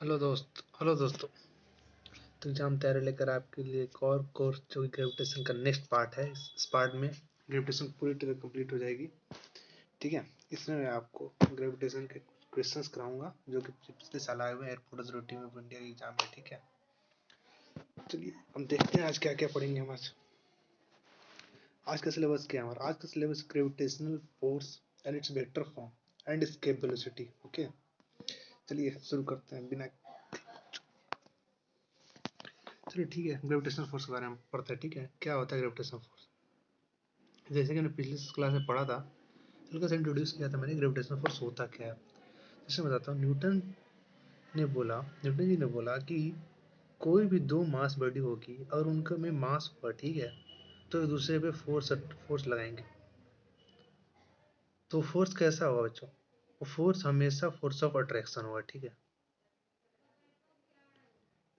Hello दोस्तों। तो exam तैयारी लेकर आपके लिए एक और कोर्स जो कि ग्रेविटेशन का नेक्स्ट पार्ट है। इस पार्ट में ग्रेविटेशन पूरी तरह कंप्लीट हो जाएगी। ठीक है, इसमें मैं आपको ग्रेविटेशन के क्वेश्चंस कराऊंगा जो कि पिछले साल आए हुए एयरपोर्ट अथॉरिटी ऑफ इंडिया के एग्जाम में। ठीक है, चलिए हम देखते हैं आज क्या क्या पढ़ेंगे। हम आज का सिलेबस क्या है हमारा? आज का syllabus gravitational force and it's vector form and escape velocity. Okay, चलिए शुरू करते हैं बिना। चलिए ठीक है, ग्रेविटेशनल फोर्स के बारे में पढ़ते हैं। ठीक है, क्या होता है ग्रेविटेशनल फोर्स? जैसे कि मैंने पिछली क्लास में पढ़ा था, हल्का सा इंट्रोड्यूस किया था मैंने, ग्रेविटेशनल फोर्स होता क्या है। जैसे मैं बताता हूँ, न्यूटन जी ने बोला कि कोई भी दो मास बॉडी होगी और उनका में मास होगा, ठीक है, तो एक दूसरे पे फोर्स लगाएंगे। तो फोर्स कैसा होगा बच्चों? वो फोर्स हमेशा फोर्स ऑफ अट्रैक्शन होगा। ठीक है,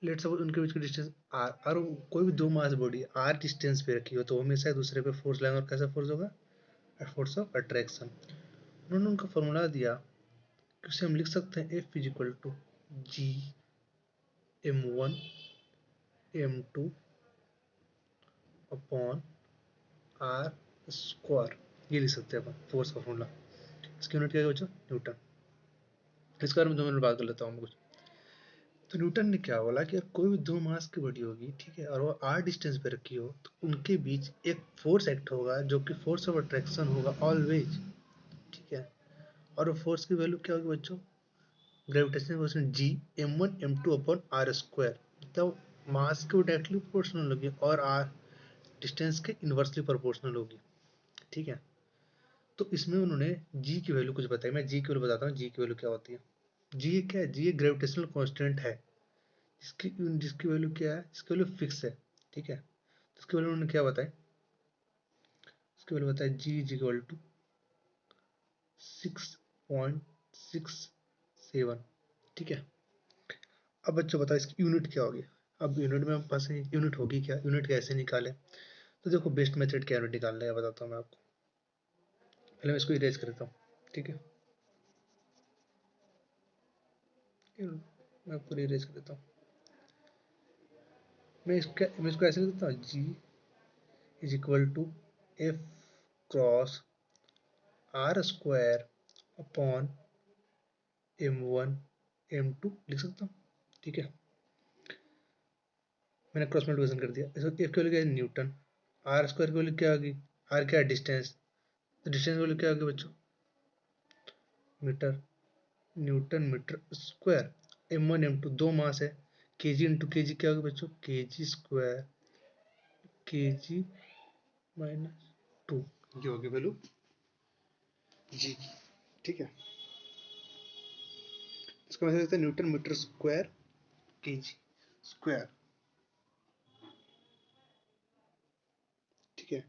लेट सपोज उनके बीच की डिस्टेंस आर, और कोई भी दो मास बॉडी आर डिस्टेंस पे रखी हो तो हमेशा एक दूसरे पे फोर्स लगाएंगे। और कैसा फोर्स होगा? Force of attraction. उन्होंने उनका फॉर्मूला दिया, उसे हम लिख सकते हैं F is equal to G m1 m2 upon R square. ये लिख सकते हैं अपन फोर्स का फॉर्मूला। इसकी यूनिट क्या है बच्चों? न्यूटन। इसके बारे में 2 मिनट बात कर लेता हूँ कुछ। तो न्यूटन ने क्या बोला कि अगर कोई भी दो मास की बॉडी होगी, ठीक है, और वो आर डिस्टेंस पे रखी हो तो उनके बीच एक फोर्स एक्ट होगा जो कि फोर्स ऑफ अट्रैक्शन होगा ऑलवेज। ठीक है, और वो फोर्स की वैल्यू क्या होगी बच्चों? Gravitational force G m1 m2 upon R square. मतलब मास के डायरेक्टली प्रोपोर्शनल होगी और आर डिस्टेंस के इनवर्सली प्रोपोर्शनल होगी। ठीक है, तो इसमें उन्होंने जी की वैल्यू कुछ बताई। मैं जी की वैल्यू बताता हूँ, जी की वैल्यू क्या होती है। जी क्या है? जी एक ग्रेविटेशनल कांस्टेंट है जिसकी जिसकी वैल्यू क्या है? इसकी वैल्यू फिक्स है। ठीक है, इसकी वैल्यू उन्होंने क्या बताई? इसकी वैल्यू बताया जी इज इक्वल टू 6.67। ठीक है, अब बच्चों बताओ इसकी यूनिट क्या होगी? अब यूनिट में हम पास यूनिट होगी क्या? यूनिट कैसे निकाले? तो देखो बेस्ट मेथड क्या यूनिट निकालने का बताता हूँ मैं आपको। पहले मैं इसको इरेज कर देता हूँ। ठीक है, मैं पूरी इरेज कर देता हूँ। मैं इसको ऐसे लिख देता हूँ, G is equal to F cross R square upon m1 m2 लिख सकता हूँ। ठीक है, मैंने क्रॉस मल्टीप्लिकेशन कर दिया। इसको एफ की वैल्यू क्या है? न्यूटन। आर स्क्वायर की वैल्यू क्या होगी? आर क्या है? डिस्टेंस। तो डिस्टेंस की वैल्यू क्या होगी बच्चों? Metre. Newton metre square. m1 m2 दो मास है, केजी इंटू केजी क्या होगी बच्चों? KG square KG minus 2। ये होगी वैल्यू जी की। ठीक है, इसको मैसेज देते हैं newton metre square KG square. ठीक है,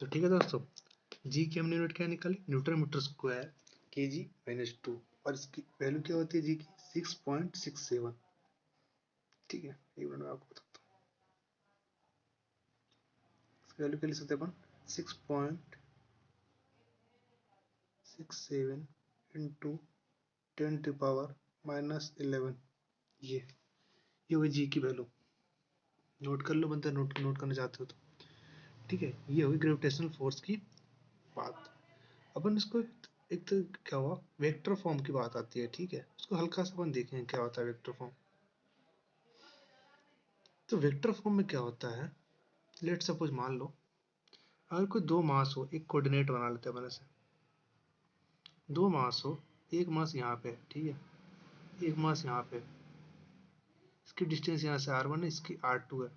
तो ठीक है दोस्तों, जी की हमने यूनिट क्या निकाली? Newton metre square KG minus 2। और इसकी वैल्यू क्या होती है जी की? 6.67। ठीक है, एक मिनट में आपको बताता हूँ इसकी वैल्यू क्या लिख सकते हैं अपन। 6.67 इंटू 10⁻⁻11। ये होगी जी की वैल्यू। नोट कर लो, बनता है नोट करना चाहते हो तो। ठीक है, ये होगी ग्रेविटेशनल फोर्स की बात। अपन इसको एक तो क्या हुआ, वेक्टर फॉर्म की बात आती है। ठीक है, उसको हल्का सा अपन देखेंगे क्या होता है वेक्टर फॉर्म। तो वेक्टर फॉर्म में क्या होता है, लेट सपोज मान लो अगर कोई दो मास हो, एक कोऑर्डिनेट बना लेते हैं अपन ऐसे। दो मास हो, एक मास यहाँ पे है, ठीक है, एक मास यहाँ पे, इसकी डिस्टेंस यहाँ से r1 है, इसकी r2 है।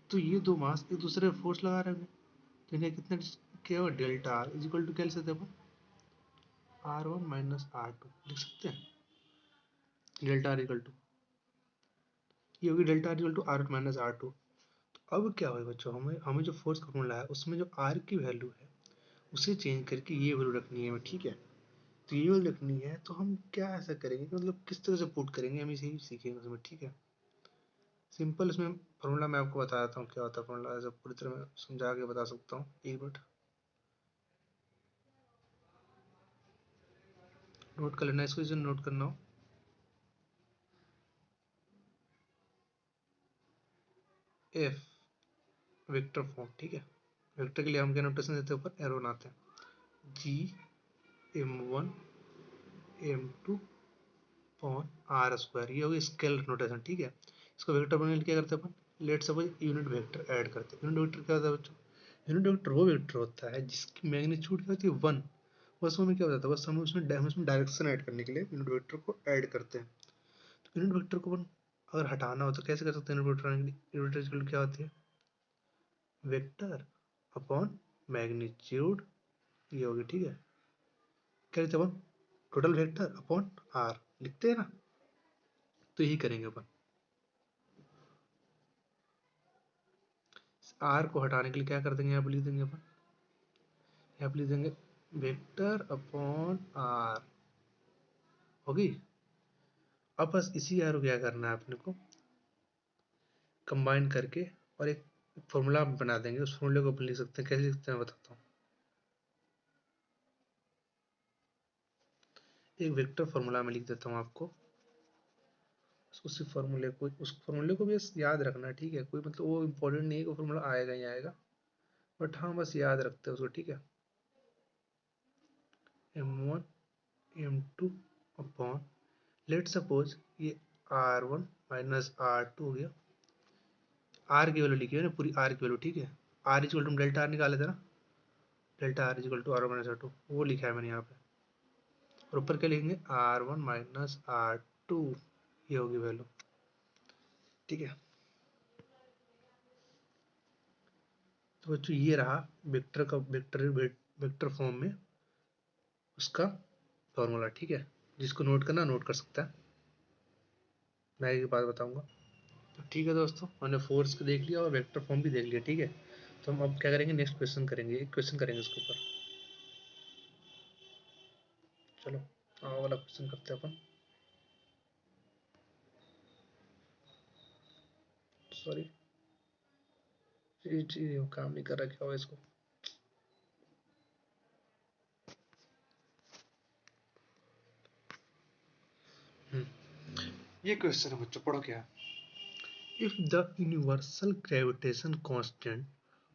तो ये दो मास एक दूसरे पे फोर्स लगा रहे हैं, तो इन्हें कितना क्या होगा? Delta R is equal to क्या लिख सकते हैं अपन? r1 माइनस r2 लिख सकते हैं। डेल्टा आर इक्वल टू, ये होगी delta R equal to r1 minus r2। अब क्या होगा बच्चों, हमें हमें जो फोर्स का फॉर्मूला है उसमें जो r की वैल्यू है उसे चेंज करके ये वैल्यू रखनी है हमें। ठीक है, तो ये वैल्यू रखनी है तो हम क्या ऐसा करेंगे कि मतलब किस तरह से पुट करेंगे हम इसे ही सीखेंगे उसमें। ठीक है, सिंपल इसमें फॉर्मूला मैं आपको बता देता हूँ क्या होता है फॉर्मूला, ऐसे पूरी तरह मैं समझा के बता सकता हूँ। एक मिनट नोट कर लेना, इसको जो नोट करना हो। एफ वेक्टर फॉर्म, ठीक है। वेक्टर के लिए हम क्या नोटेशन देते हैं, ऊपर एरो बनाते हैं, जी m1 m2 upon R square, ये होगी स्केलर नोटेशन, ठीक है। इसको वेक्टर बनाने के लिए क्या करते हैं अपन, let suppose unit vector add करते हैं। यूनिट वेक्टर क्या होता है बच्चों, यूनिट वेक्टर वो वेक्टर होता है जिसकी मैग्नीट्यूड क्या होती है 1। बस हमें क्या होता है, बस हम उसमें डायरेक्शन ऐड करने के लिए यूनिट वेक्टर को ऐड करते हैं। तो यूनिट वेक्टर को अपन अगर हटाना हो तो कैसे कर सकते हैं, यूनिट वेक्टर हटाने के लिए यूनिट वेक्टर क्या होती है, वेक्टर अपॉन मैग्नीट्यूड, ये होगी, ठीक है। क्या लिखते हैं अपन, टोटल वेक्टर अपॉन आर लिखते हैं ना, तो यही करेंगे अपन। आर को हटाने के लिए क्या कर देंगे, यहाँ पर लिख देंगे अपन, यहाँ पर लिख देंगे वेक्टर अपॉन आर, होगी। अब बस इसी आर को क्या करना है अपने को, कंबाइन करके और एक फॉर्मूला बना देंगे। उस फॉर्मूले को अपन लिख सकते हैं, कैसे लिखते हैं बताता हूँ। एक वेक्टर फॉर्मूला में लिख देता हूँ आपको, उसी फॉर्मूले को, उस फॉर्मूले को भी याद रखना, ठीक है। कोई मतलब वो इम्पोर्टेंट नहीं है कि फॉर्मूला आएगा ही आएगा, बट हाँ बस याद रखते हैं उसको, ठीक है। m1 m2 upon, let suppose ये r1 माइनस r2 हो गया। r की वैल्यू लिखी है ना, पूरी r की वैल्यू, ठीक है। r equal to delta r निकाले थे ना, delta r equal to r1 minus r2, वो लिखा है मैंने यहाँ पे। और ऊपर क्या लिखेंगे, r1 माइनस r2, ये होगी वैल्यू, ठीक है। तो बच्चों ये रहा वेक्टर का, वेक्टर फॉर्म में उसका फॉर्मूला, ठीक है। जिसको नोट करना नोट कर सकता है, मैं एक बात बताऊंगा। तो ठीक है दोस्तों, हमने फोर्स को देख लिया और वेक्टर फॉर्म भी देख लिया, ठीक है। तो हम अब क्या करेंगे, नेक्स्ट क्वेश्चन करेंगे, एक क्वेश्चन करेंगे इसके ऊपर। चलो वाला क्वेश्चन करते हैं अपन। सॉरी, ये काम नहीं कर रहा, क्या हुआ इसको। ये क्वेश्चन है बच्चों, पढ़ो क्या। If the universal gravitation constant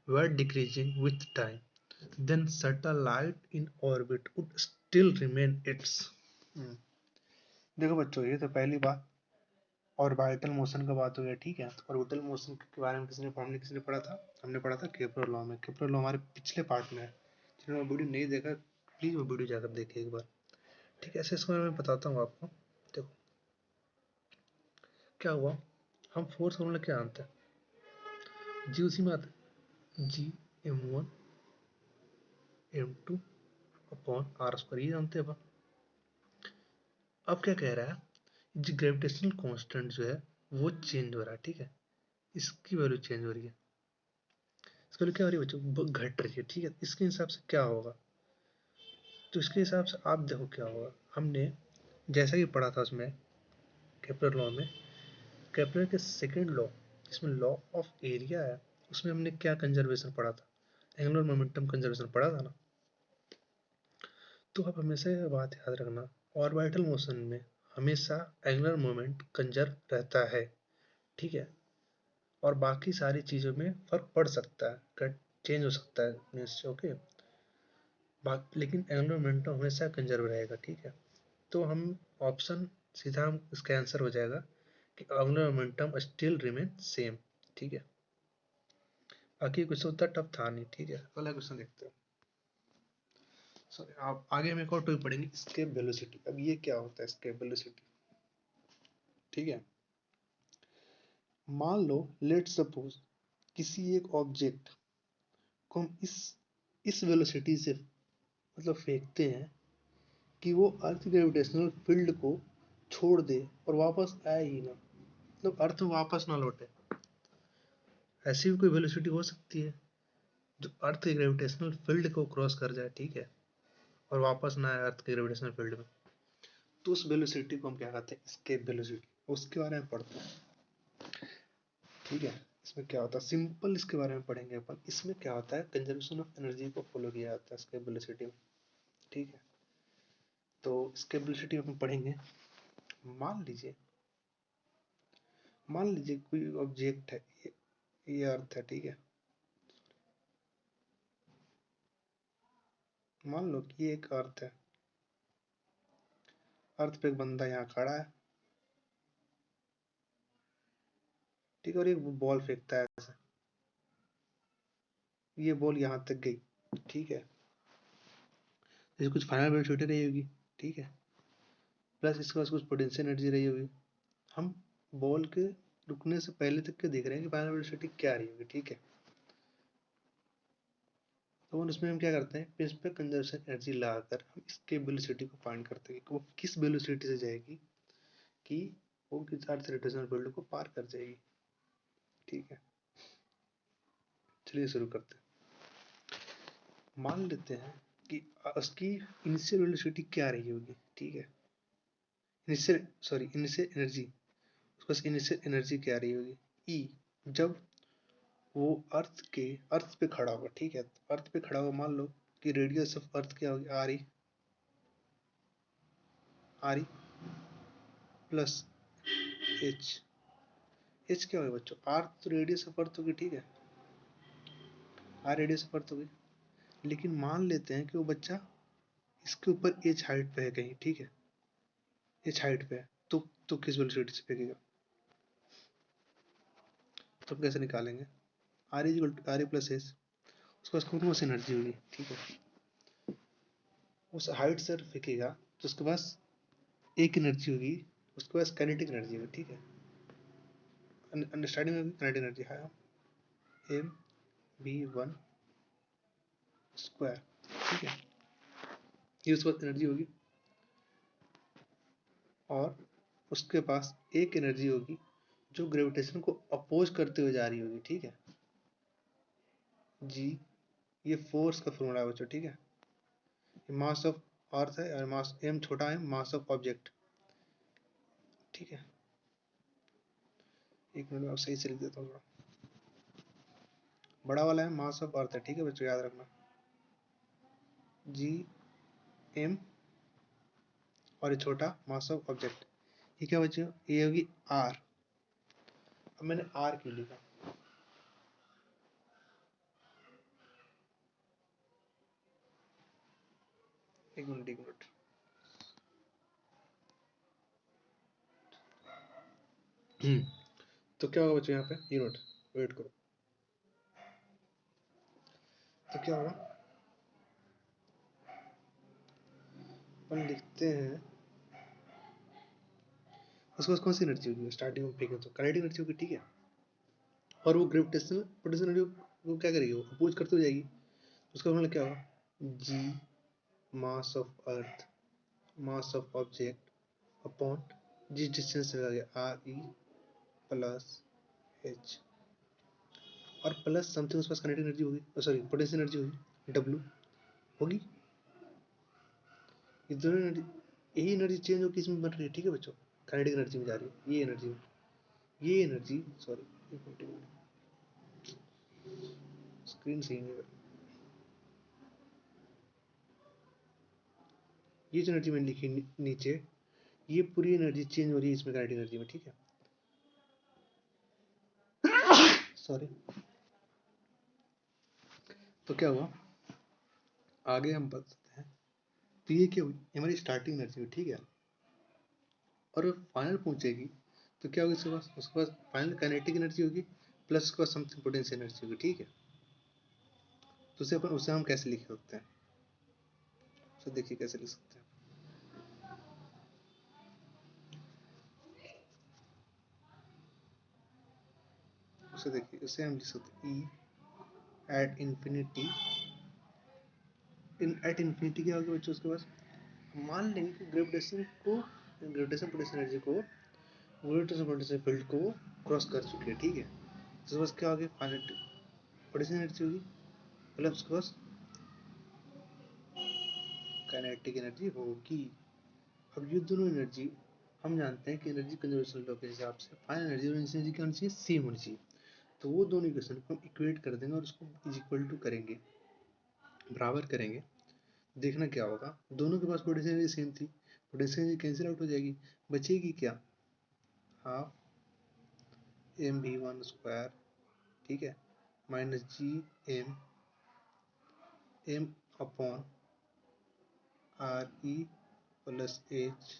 were decreasing with time, then satellite in orbit would still remain its। देखो बच्चों, ये तो पहली बात ऑर्बिटल मोशन का बात हो गया, ठीक है। तो ऑर्बिटल मोशन के बारे में किसी ने पढ़ा था, हमने पढ़ा था केपलर लॉ में। केपलर लॉ हमारे पिछले पार्ट में है, जिन्होंने वीडियो नहीं देखा प्लीज वो वीडियो जाकर देखिए एक बार, ठीक है। ऐसे इसके बारे में बताता हूँ आपको। देखो क्या हुआ, हम फोर्स फॉर्मूला क्या जानते हैं, जी उसी में आता है, जी m1 m2 upon R square, ये जानते हैं अपन। अब क्या कह रहा है, जो ग्रेविटेशनल कांस्टेंट जो है वो चेंज हो रहा है, ठीक है। इसकी वैल्यू चेंज हो रही है, इसकी वैल्यू क्या हो रही है बच्चों, घट रही है, ठीक है। इसके हिसाब से क्या होगा, तो इसके हिसाब से आप देखो क्या होगा। हमने जैसा कि पढ़ा था उसमें केपलर लॉ में, केपलर के सेकेंड लॉ जिसमें लॉ ऑफ एरिया है, उसमें हमने क्या कंजर्वेशन पढ़ा था, एंगुलर मोमेंटम कंजर्वेशन पढ़ा था ना। तो आप हमेशा ये बात याद रखना, ऑर्बिटल मोशन में हमेशा एंगुलर मोमेंट कंजर्व रहता है, ठीक है। और बाकी सारी चीज़ों में फर्क पड़ सकता है, कट चेंज हो सकता है मीन्स, ओके। लेकिन एंगुलर मोमेंटम हमेशा कंजर्व रहेगा, ठीक है। तो हम ऑप्शन सीधा हम इसका आंसर हो जाएगा कि angular momentum still remain same, ठीक है। बाकी क्वेश्चन उतना टफ था नहीं, ठीक है। अगला क्वेश्चन देखते हैं। सॉरी, आप आगे हम एक और टॉपिक पढ़ेंगे, स्केप वेलोसिटी। अब ये क्या होता है स्केप वेलोसिटी, ठीक है। मान लो लेट सपोज किसी एक ऑब्जेक्ट को हम इस वेलोसिटी से मतलब फेंकते हैं कि वो अर्थ ग्रेविटेशनल फील्ड को छोड़ दे और वापस आए ही ना, मतलब अर्थ में वापस ना लौटे। ऐसी भी कोई वेलोसिटी हो सकती है जो अर्थ के ग्रेविटेशनल फील्ड को क्रॉस कर जाए, ठीक है, और वापस ना आए अर्थ के ग्रेविटेशनल फील्ड में। तो उस वेलोसिटी को हम क्या कहते हैं, एस्केप वेलोसिटी। उसके बारे में पढ़ते हैं। ठीक है। इसमें क्या होता है, सिंपल इसके बारे में पढ़ेंगे अपन। इसमें क्या होता है, कंजर्वेशन ऑफ एनर्जी को फॉलो किया जाता है स्केबिलिटी में। ठीक है, तो स्केबिलिटी अपन पढ़ेंगे। मान लीजिए कोई ऑब्जेक्ट है, ये अर्थ है, ठीक है। मान लो कि ये एक अर्थ है, अर्थ पे एक बंदा यहाँ खड़ा है, ठीक है, और एक बॉल फेंकता है ऐसे, ये बॉल यहाँ तक गई, ठीक है। जैसे कुछ फाइनल वेलोसिटी रही होगी, ठीक है, प्लस इसके पास कुछ पोटेंशियल एनर्जी रही होगी। हम बॉल के रुकने से पहले तक के देख रहे हैं कि फाइनल वेलोसिटी क्या रही होगी, ठीक है। तो उसमें हम क्या करते हैं, इस पे कंजर्वेशन एनर्जी लगाकर हम इसके वेलोसिटी को फाइंड करते हैं कि वो किस वेलोसिटी से जाएगी कि वो किस अर्थ रोटेशनल फील्ड को पार कर जाएगी, ठीक है। चलिए शुरू करते हैं। मान लेते हैं कि उसकी इनिशियल वेलोसिटी क्या रही होगी, ठीक है। इनिशियल एनर्जी, उसके पास इनिशियल एनर्जी क्या रही होगी, ई, जब वो अर्थ पे खड़ा होगा, ठीक है। अर्थ पे खड़ा हुआ, मान लो कि रेडियस ऑफ अर्थ क्या होगी, आर ई प्लस एच क्या होगा बच्चों, आर तो रेडियस ऑफ अर्थ होगी, ठीक है, आर रेडियस ऑफ अर्थ होगी। लेकिन मान लेते हैं कि वो बच्चा इसके ऊपर एच हाइट पे है कहीं, ठीक है, एच हाइट पे है, तो किस वेलोसिटी से फेंकेगा, तो कैसे निकालेंगे, आर ई प्लस एच, उसके पास कौन सी एनर्जी होगी, ठीक है। उस हाइट से फेंकेगा तो उसके पास एक एनर्जी होगी, उसके पास काइनेटिक एनर्जी होगी, ठीक है। अंडरस्टैंडिंग में काइनेटिक एनर्जी है एम बी वन स्क्वायर, ठीक है, ये उसके पास एनर्जी होगी। और उसके पास एक एनर्जी होगी जो ग्रेविटेशन को अपोज करते हुए जा रही होगी, ठीक है, जी। ये फोर्स का फॉर्मूला है बच्चों, ठीक है। मास ऑफ अर्थ है और मास एम छोटा है, मास ऑफ ऑब्जेक्ट, ठीक है। एक मिनट में आप सही से लिख देता हूँ, थोड़ा बड़ा वाला है मास ऑफ अर्थ है, ठीक है बच्चों, याद रखना, जी एम, और ये छोटा मास ऑफ ऑब्जेक्ट। ये क्या बच्चों, ये होगी आर। अब मैंने आर क्यों लिखा, एक मिनट, तो क्या होगा बच्चों यहाँ पे, ये नोट, वेट करो, तो क्या होगा, अपन लिखते हैं उसके पास कौन सी एनर्जी होगी, स्टार्टिंग में फेंके तो काइनेटिक एनर्जी होगी, ठीक है। और वो ग्रेविटेशनल पोटेंशियल एनर्जी वो क्या करेगी, वो अपोज करते हुए जाएगी, उसका मतलब क्या होगा, G mass of earth, mass of object upon जिस डिस्टेंस से लगा गया, आर ई प्लस एच, और प्लस समथिंग उसके पास काइनेटिक एनर्जी होगी, सॉरी पोटेंशियल एनर्जी होगी, डब्ल्यू होगी। ये दोनों एनर्जी, यही एनर्जी चेंज होकर इसमें बन रही है, ठीक है बच्चों, काइनेटिक एनर्जी में जा रही है ये एनर्जी, सॉरी स्क्रीन सही नहीं है, ये जो एनर्जी मैंने लिखी नीचे, ये पूरी एनर्जी चेंज हो रही है इसमें काइनेटिक एनर्जी में, ठीक है, सॉरी। तो क्या हुआ, आगे हम बताते हैं। तो ये क्या हुई, हमारी स्टार्टिंग एनर्जी हुई, ठीक है, और फाइनल पहुंचेगी तो क्या होगी, उसके पास फाइनल काइनेटिक एनर्जी होगी, प्लस उसके पास समथिंग पोटेंशियल एनर्जी होगी, ठीक है। तो उसे हम कैसे लिख सकते हैं, तो देखिए कैसे लिख सकते हैं, उसे देखिए, उसे हम लिख सकते हैं ई एट इन्फिनिटी, एट इन्फिनिटी क्या होगा बच्चों, उसके पास मान लेंगे कि ग्रेविटेशन पोटेंशियल एनर्जी को ग्रेविटेशन पोटेंशियल फील्ड को क्रॉस कर चुकी है, ठीक है। तो उसके पास क्या होगी, फाइनल पोटेंशियल एनर्जी होगी, मतलब उसके पास काइनेटिक एनर्जी होगी। अब ये दोनों एनर्जी हम जानते हैं कि एनर्जी कंजर्वेशन लॉ के हिसाब से फाइनल एनर्जी और इनिशियल एनर्जी क्या होनी चाहिए, सेम होनी चाहिए। तो वो दोनों इक्वेशन को हम इक्वेट कर देंगे और उसको इज इक्वल टू करेंगे, बराबर करेंगे। देखना क्या होगा, दोनों के पास पोटेंशियल एनर्जी सेम थी, पोटेंशियल एनर्जी कैंसिल आउट हो जाएगी, बचेगी क्या, half M V one square, ठीक है, minus G M M upon R E plus H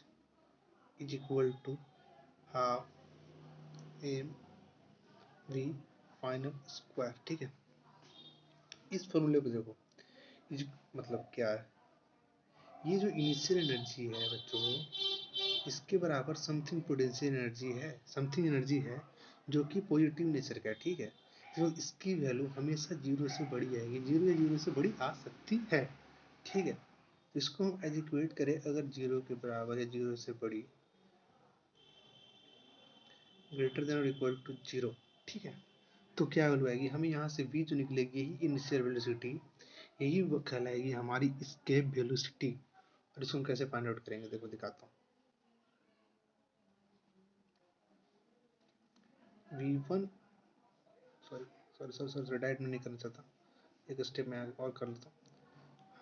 is equal to half M V final square. ठीक है, इस फॉर्मूले को देखो, इस मतलब क्या है, ये जो इनिशियल एनर्जी है बच्चों, इसके बराबर समथिंग पोटेंशियल एनर्जी है, समथिंग एनर्जी है जो कि पॉजिटिव नेचर का है। ठीक है, तो इसकी वैल्यू हमेशा जीरो से बड़ी आएगी, जीरो या जीरो से बड़ी आ सकती है। ठीक है, तो इसको हम एज इक्वेट करें, अगर जीरो के बराबर या जीरो से बड़ी, ग्रेटर देन और इक्वल टू जीरो, ठीक है, तो क्या वैल्यू आएगी, हमें यहाँ से v जो निकलेगी, यही इनिशियल वेलोसिटी, यही वो कहलाएगी हमारी एस्केप वेलोसिटी। और इसको हम कैसे फाइंड आउट करेंगे, देखो दिखाता हूँ। v1 sorry sorry sorry sorry direct में नहीं करना चाहता, एक स्टेप में और कर लेता हूँ।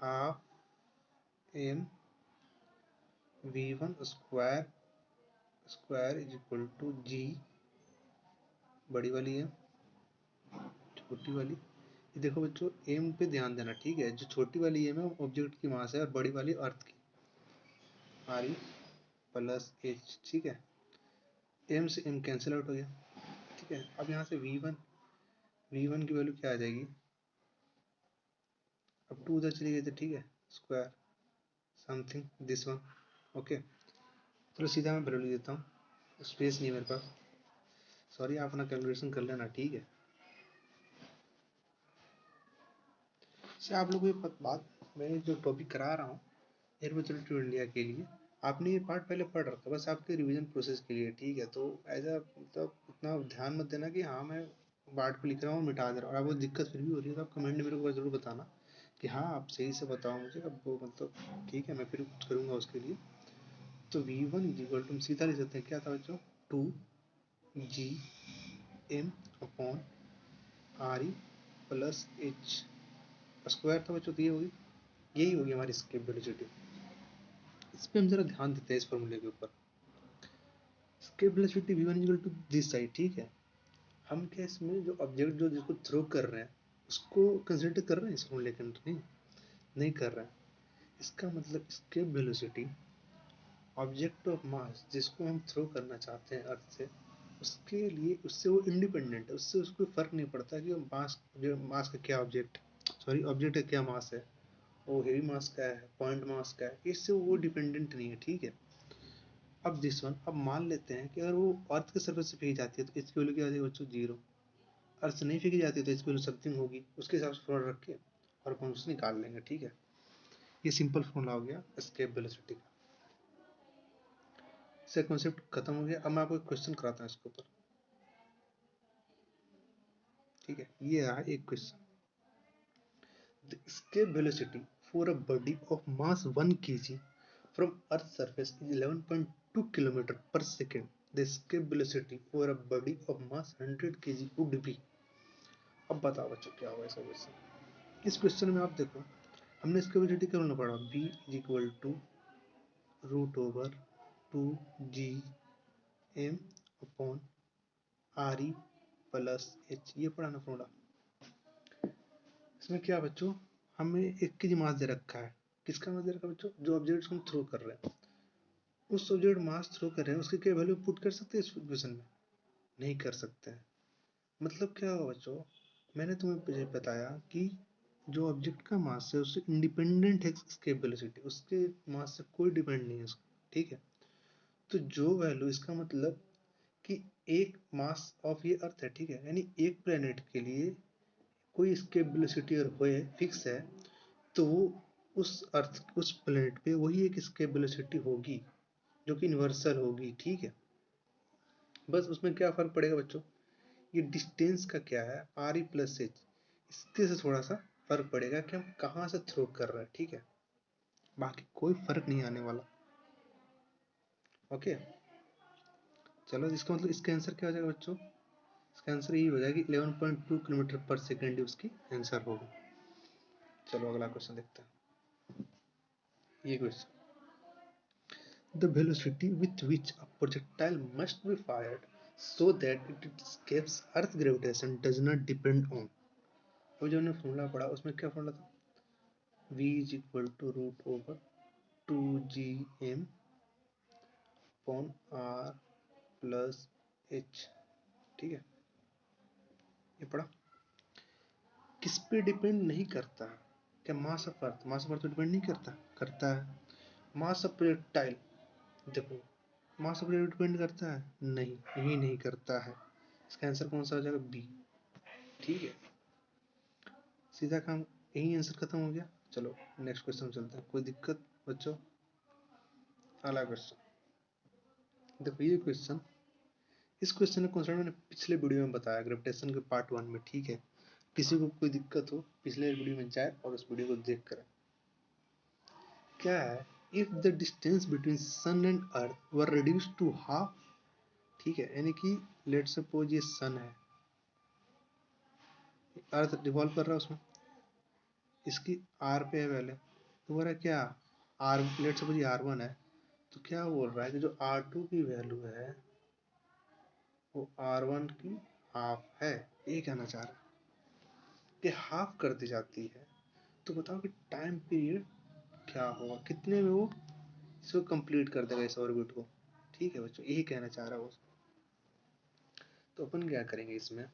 Half M v1 square square is equal to G, बड़ी वाली है छोटी वाली, ये देखो बच्चों एम पे ध्यान देना, ठीक है, जो छोटी वाली एम है ऑब्जेक्ट की मास है और बड़ी वाली अर्थ की, आर ई प्लस एच। ठीक है, एम से एम कैंसिल आउट हो गया। ठीक है, अब यहाँ से v1 की वैल्यू क्या आ जाएगी, अब 2 उधर चली गई थी, ठीक है, square something this one. Okay, चलो सीधा मैं वैल्यू देता हूँ, स्पेस नहीं है मेरे पास, सॉरी, आप अपना कैलकुलेशन कर लेना। ठीक है, से आप लोगों को बात, मैं जो टॉपिक करा रहा हूँ एयरमेथड टू इंडिया के लिए, आपने ये पार्ट पहले पढ़ रखा, बस आपके रिवीजन प्रोसेस के लिए। ठीक है, तो एज अ मतलब उतना ध्यान मत देना कि हाँ मैं पार्ट को लिख रहा हूँ मिटा दे रहा हूँ, और आपको दिक्कत फिर भी हो रही है तो आप कमेंट में मेरे को जरूर बताना कि हाँ आप सही से बताओ मुझे, अब वो मतलब ठीक है, मैं फिर कुछ करूँगा उसके लिए। तो v1 इज इक्वल टू, हम सीधा लिख सकते हैं, क्या था बच्चों, 2 G M upon R E plus H square था बच्चों, तो ये होगी, यही होगी हमारी स्केप वेलोसिटी। इस पे हम जरा ध्यान देते हैं, इस फॉर्मूले के ऊपर, escape velocity v1 equal to this side. ठीक है, हम क्या इसमें जो ऑब्जेक्ट जो जिसको थ्रो कर रहे हैं उसको कंसिडर कर रहे हैं इस फॉर्मूले के अंदर, नहीं कर रहे हैं। इसका मतलब escape velocity object of mass जिसको हम थ्रो करना चाहते हैं अर्थ से, उसके लिए उससे वो इंडिपेंडेंट है, उससे उसको फर्क नहीं पड़ता कि वो मास, जो मास का क्या ऑब्जेक्ट, सॉरी ऑब्जेक्ट का क्या मास है, वो हेवी मास का है, पॉइंट मास का है, इससे वो डिपेंडेंट नहीं है। ठीक है, अब दिस वन, अब मान लेते हैं कि अगर वो अर्थ के सरफेस से फेंकी जाती है तो इसकी वैल्यू क्या आ जाएगी बच्चों, जीरो। अर्थ से नहीं फेंकी जाती है तो इसकी वैल्यू समथिंग होगी, उसके हिसाब से फॉर्मूला रख के और अपन उससे निकाल लेंगे। ठीक है, ये सिंपल फॉर्मूला हो गया एस्केप वेलोसिटी का, इससे कॉन्सेप्ट खत्म हो गया। अब मैं आपको एक क्वेश्चन कराता हूँ इसके ऊपर। ठीक है, ये रहा एक question, the escape velocity for a body of mass 1 kg from earth surface is 11.2 km per second. The escape velocity for a body of mass 100 kg would be, अब बताओ बच्चों क्या होगा ऐसा क्वेश्चन। इस क्वेश्चन में आप देखो, हमने इसका वेलोसिटी क्या पढ़ा, v is equal to root over 2 G M upon R E plus H, ये पढ़ाना फॉर्मूला। इसमें क्या बच्चों, हमें 1 kg मास दे रखा है, किसका मास दे रखा है बच्चों, जो ऑब्जेक्ट हम थ्रो कर रहे हैं, उस ऑब्जेक्ट मास थ्रो कर रहे हैं, उसकी क्या वैल्यू पुट कर सकते हैं इस इक्वेशन में, नहीं कर सकते हैं। मतलब क्या होगा बच्चों, मैंने तुम्हें बताया कि जो ऑब्जेक्ट का मास है उससे इंडिपेंडेंट है एस्केप वेलोसिटी, उसके मास से कोई डिपेंड नहीं है उसका। ठीक है, तो जो वैल्यू, इसका मतलब कि एक मास ऑफ ये अर्थ है, ठीक है, यानी एक प्लेनेट के लिए कोई एस्केप वेलोसिटी अगर होए फिक्स है, तो वो उस अर्थ, उस प्लेनेट पे वही एक एस्केप वेलोसिटी होगी जो कि यूनिवर्सल होगी। ठीक है, बस उसमें क्या फर्क पड़ेगा बच्चों, ये डिस्टेंस का क्या है, आर ई प्लस एच, इसके से थोड़ा सा फर्क पड़ेगा कि हम कहाँ से थ्रो कर रहे हैं। ठीक है, बाकी कोई फर्क नहीं आने वाला। ओके, चलो इसका मतलब इसका आंसर क्या हो जाएगा बच्चों, इसका आंसर यही हो जाएगा कि 11.2 किलोमीटर पर सेकेंड उसकी आंसर होगा। चलो अगला क्वेश्चन देखते हैं। ये question, the velocity with which a projectile must be fired so that it escapes earth gravitation does not depend on। वो जो हमने फॉर्मूला पढ़ा उसमें क्या फॉर्मूला था, v is equal to root over 2gm upon r plus h। ठीक है, ये पढ़ा। किस पे डिपेंड नहीं करता, क्या मास ऑफ अर्थ, मास ऑफ अर्थ पे डिपेंड नहीं करता, करता है। मास ऑफ प्रोजेक्टाइल, देखो मास ऑफ प्रोजेक्टाइल डिपेंड करता है, नहीं, यही नहीं करता है। इसका आंसर कौन सा हो जाएगा, बी। ठीक है, सीधा काम, यही आंसर खत्म हो गया। चलो नेक्स्ट क्वेश्चन चलते हैं। कोई दिक्कत बच्चों? अगला क्वेश्चन देखो, ये क्वेश्चन, इस क्वेश्चन का कॉन्सेप्ट मैंने पिछले वीडियो में बताया, ग्रेविटेशन के पार्ट 1 में। ठीक है, किसी को कोई दिक्कत हो पिछले वीडियो में जाए और उस वीडियो को देख कर। क्या है, if the distance between sun and earth were reduce to half. ठीक है, यानी कि लेट सपोज ये सन है, अर्थ रिवॉल्व कर रहा है उसमें, इसकी आर पे है पहले, तो बोल रहा है क्या, आर, लेट सपोज ये R1 है, तो क्या बोल रहा है कि जो R2 की वैल्यू है वो R1 की हाफ है। ये कहना चाह रहा है कि हाफ कर दी जाती है, तो बताओ कि टाइम पीरियड क्या होगा, कितने में वो इसको कंप्लीट कर देगा इस ऑर्बिट को। ठीक है बच्चों, यही कहना चाह रहा है वो। तो अपन क्या करेंगे इसमें,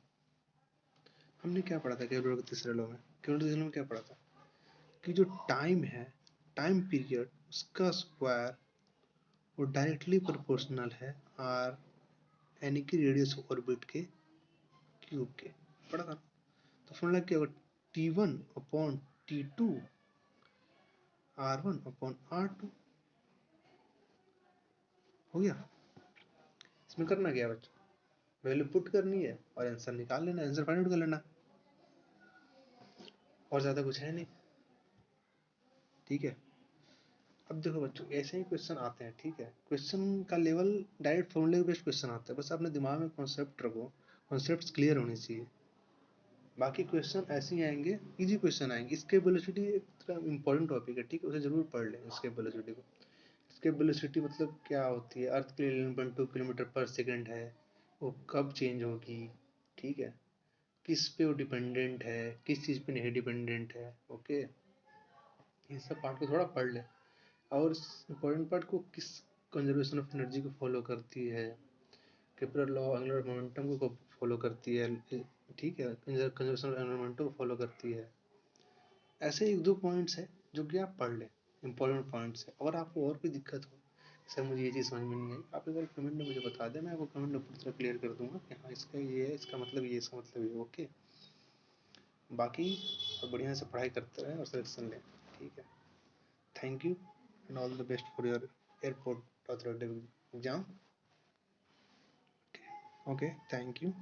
हमने क्या पढ़ा था केवल के तीसरे लॉ में, केवल तीसरे लॉ में क्या पढ़ा था कि जो टाइम है, टाइम पीरियड, उसका स्क्वायर वो डायरेक्टली प्रोपोर्शनल है आर, यानी कि रेडियस ऑफ ऑर्बिट के क्यूब के। पढ़ा था। तो फॉर्मूला क्या होगा, T1 upon T2 R1 upon R2। हो गया। इसमें करना क्या बच्चों, वैल्यू पुट करनी है और आंसर निकाल लेना, आंसर फाइंड आउट कर लेना, और ज्यादा कुछ है नहीं। ठीक है, अब देखो बच्चों, ऐसे ही क्वेश्चन आते हैं। ठीक है, क्वेश्चन का लेवल डायरेक्ट फॉर्मूले बेस्ड क्वेश्चन आता है, बस अपने दिमाग में कॉन्सेप्ट रखो, कॉन्सेप्ट्स क्लियर होने चाहिए। बाकी क्वेश्चन ऐसे ही आएंगे, इजी क्वेश्चन आएंगे। इसके वेलोसिटी एक तरह इंपॉर्टेंट टॉपिक है, ठीक है, उसे जरूर पढ़ लें इसके वेलोसिटी को। इसके वेलोसिटी मतलब क्या होती है, अर्थ के लिए 11.2 किलोमीटर पर सेकेंड है, वो कब चेंज होगी, ठीक है, किस पे वो डिपेंडेंट है, किस चीज़ पे नहीं डिपेंडेंट है। ओके, ये सब पार्ट को थोड़ा पढ़ ले, और इम्पोर्टेंट पार्ट को, किस कंजर्वेशन ऑफ एनर्जी को फॉलो करती है, केपलर लॉ एंगुलर मोमेंटम को फॉलो करती है। ठीक है, कंजर्वेशन ऑफ एंगुलर मोमेंटम को फॉलो करती है। ऐसे एक दो पॉइंट्स है जो कि आप पढ़ लें, इंपॉर्टेंट पॉइंट्स है। अगर आपको और कोई दिक्कत हो, सर मुझे ये चीज़ समझ में नहीं आई, आप एक बार कमेंट में मुझे बता दें, मैं आपको कमेंट में पूरी तरह क्लियर कर दूंगा कि हाँ इसका ये है, इसका मतलब ये, इसका मतलब ये। ओके, बाकी बढ़िया से पढ़ाई करते रहें और सिलेक्शन लें। ठीक है, thank you and all the best for your airport authority exam. Okay, thank you.